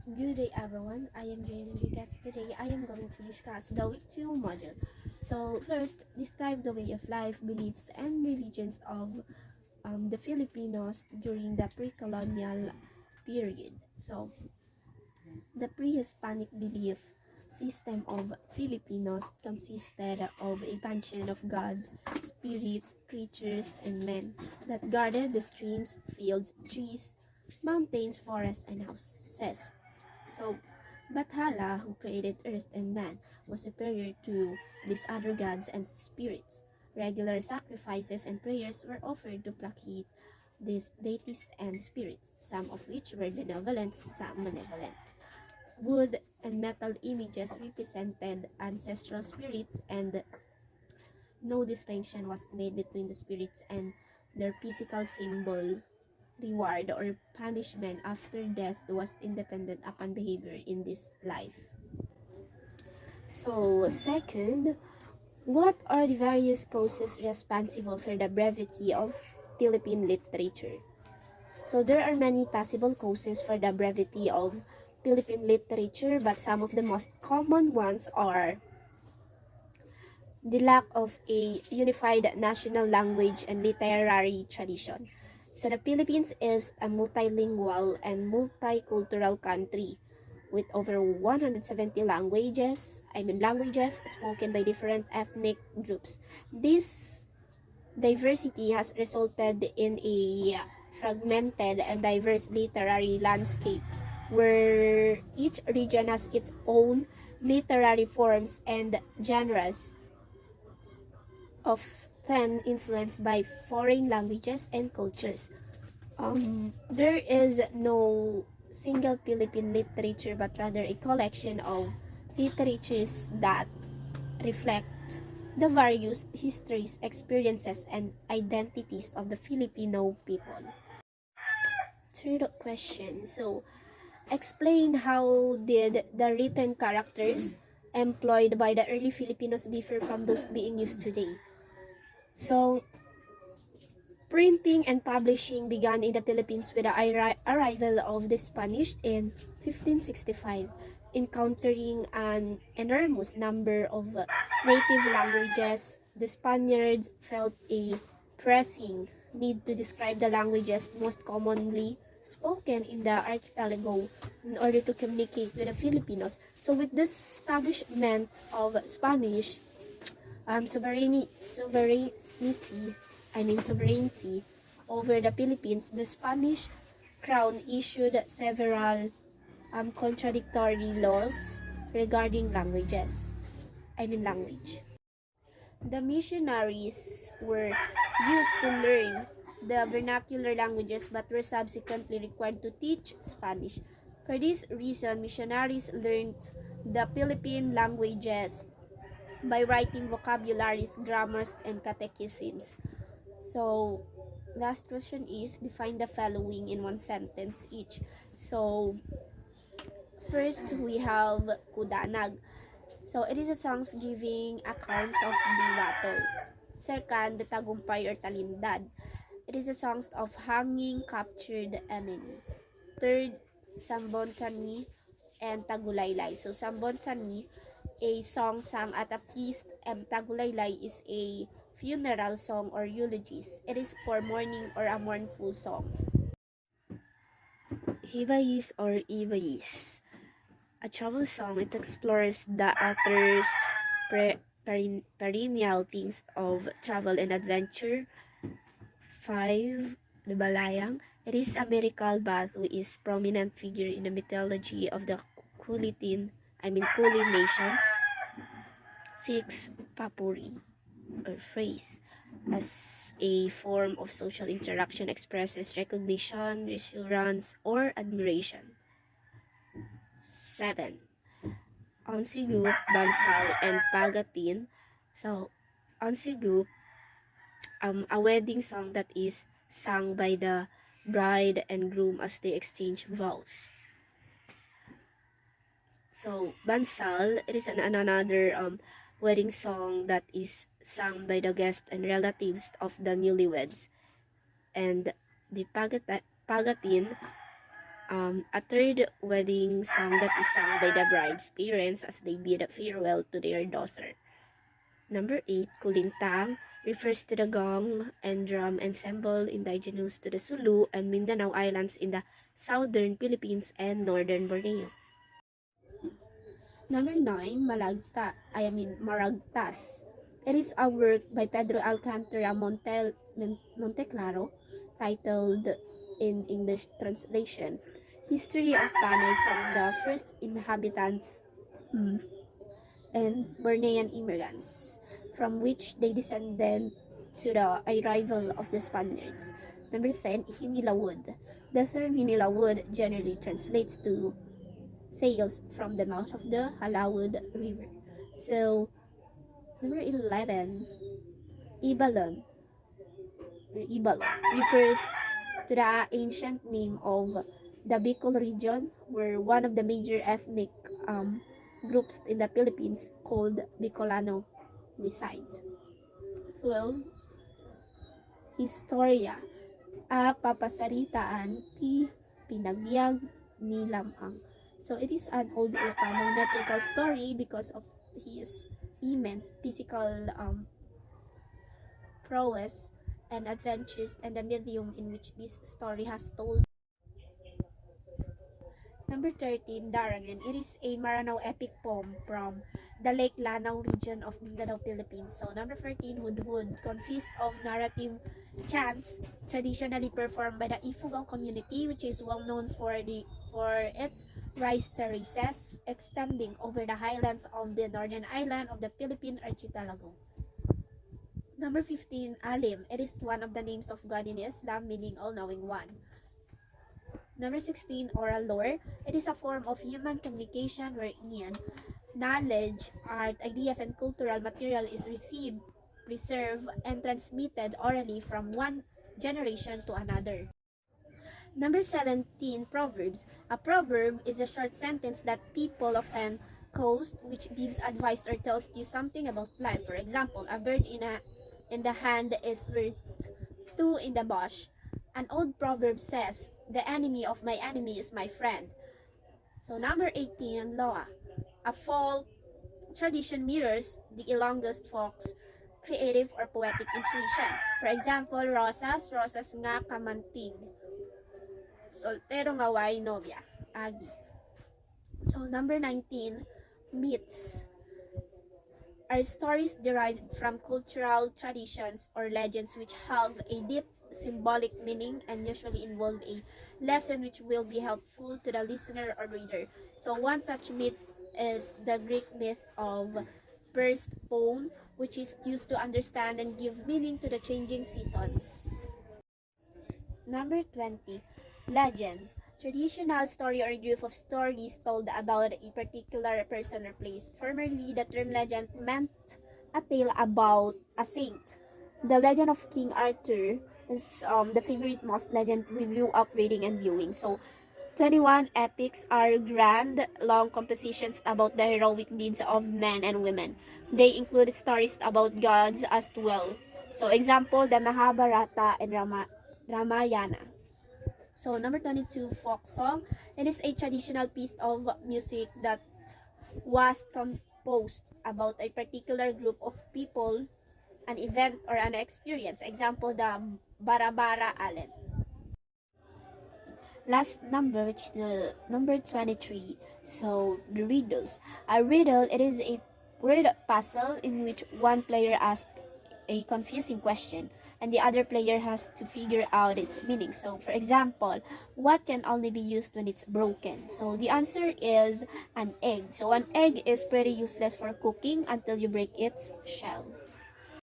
Good day everyone, I am Jane and because today I am going to discuss the Week 2 module. So first, describe the way of life, beliefs, and religions of the Filipinos during the pre-colonial period. So the pre-Hispanic belief system of Filipinos consisted of a pantheon of gods, spirits, creatures, and men that guarded the streams, fields, trees, mountains, forests, and houses. So, Bathala, who created earth and man, was superior to these other gods and spirits. Regular sacrifices and prayers were offered to placate these deities and spirits, some of which were benevolent, some malevolent. Wood and metal images represented ancestral spirits, and no distinction was made between the spirits and their physical symbol. Reward or punishment after death was independent upon behavior in this life. So, second, what are the various causes responsible for the brevity of Philippine literature? So, there are many possible causes for the brevity of Philippine literature, but some of the most common ones are the lack of a unified national language and literary tradition. So the Philippines is a multilingual and multicultural country with over 170 languages spoken by different ethnic groups. This diversity has resulted in a fragmented and diverse literary landscape where each region has its own literary forms and genres, often influenced by foreign languages and cultures. There is no single Philippine literature, but rather a collection of literatures that reflect the various histories, experiences, and identities of the Filipino people. Third question. So, explain how did the written characters employed by the early Filipinos differ from those being used today? So, printing and publishing began in the Philippines with the arrival of the Spanish in 1565, encountering an enormous number of native languages. The Spaniards felt a pressing need to describe the languages most commonly spoken in the archipelago in order to communicate with the Filipinos. So with the establishment of Spanish sovereignty over the Philippines, the Spanish crown issued several contradictory laws regarding language. The missionaries were used to learn the vernacular languages but were subsequently required to teach Spanish. For this reason, missionaries learned the Philippine languages by writing vocabularies, grammars, and catechisms. So, last question is define the following in one sentence each. So, first we have Kudanag. So, it is a songs giving accounts of the battle. Second, the Tagumpay or Talindad. It is a songs of hanging captured enemy. Third, Sambontani and Tagulaylay. So, Sambontani, a song sung at a feast, and Tagulaylay is a funeral song or eulogies. It is for mourning or a mournful song. Hibayis or Ibayis, a travel song. It explores the author's perennial themes of travel and adventure. 5. The Balayang. It is a miracle bath who is prominent figure in the mythology of the Kulin nation. 6. Papuri or phrase. As a form of social interaction expresses recognition, reassurance, or admiration. 7. Onsigut, Bansal, and Pagatin. So, Onsigut, a wedding song that is sung by the bride and groom as they exchange vows. So, Bansal, it is another wedding song that is sung by the guests and relatives of the newlyweds. And the Pagatin, a third wedding song that is sung by the bride's parents as they bid farewell to their daughter. Number 8, Kulintang, refers to the gong and drum ensemble indigenous to the Sulu and Mindanao Islands in the southern Philippines and northern Borneo. Number 9, Maragtas. It is a work by Pedro Alcantara Monteclaro, titled in English translation, History of Panay from the First Inhabitants and Bornean Immigrants, from which they descended to the arrival of the Spaniards. Number 10, Hinilawod. The term Hinilawod generally translates to tales from the mouth of the Halawod River. So, number 11, Ibalon. Ibalon refers to the ancient name of the Bicol region, where one of the major ethnic groups in the Philippines called Bicolano resides. 12, Historia. A papasaritaan ti pinagbiag ni Lamang. So it is an old Ilocano metrical story because of his immense physical prowess and adventures and the medium in which this story has told. Number 13, Darangen. It is a Maranao epic poem from the Lake Lanao region of Mindanao, Philippines. So number 14, Hudhud, consists of narrative chants traditionally performed by the Ifugao community, which is well known for its rice terraces extending over the highlands of the northern island of the Philippine archipelago. Number 15, Alim. It is one of the names of God in Islam, meaning all-knowing one. Number 16, oral lore. It is a form of human communication wherein knowledge, art, ideas, and cultural material is received, preserved, and transmitted orally from one generation to another. Number 17, proverbs. A proverb is a short sentence that people often quote, which gives advice or tells you something about life. For example, a bird in the hand is worth two in the bush. An old proverb says, "The enemy of my enemy is my friend." So number 18, Loa. A folk tradition mirrors the Ilonggo's folk's creative or poetic intuition. For example, rosas, rosas nga kamantig. Soltero nga way novia, agi. So number 19, myths are stories derived from cultural traditions or legends which have a deep symbolic meaning and usually involve a lesson which will be helpful to the listener or reader. So one such myth is the Greek myth of Persephone, which is used to understand and give meaning to the changing seasons. Number 20, legends. Traditional story or group of stories told about a particular person or place. Formerly, the term legend meant a tale about a saint. The legend of King Arthur is the favorite most legend we grew up reading and viewing. So, 21 epics are grand, long compositions about the heroic deeds of men and women. They include stories about gods as well. So, example, the Mahabharata and Ramayana. So, number 22, folk song. It is a traditional piece of music that was composed about a particular group of people, an event, or an experience. Example, the Barabara Allen. Last number, which is the number 23. So, the riddles. A riddle, it is a word puzzle in which one player asks a confusing question and the other player has to figure out its meaning. So, for example, what can only be used when it's broken? So, the answer is an egg. So, an egg is pretty useless for cooking until you break its shell.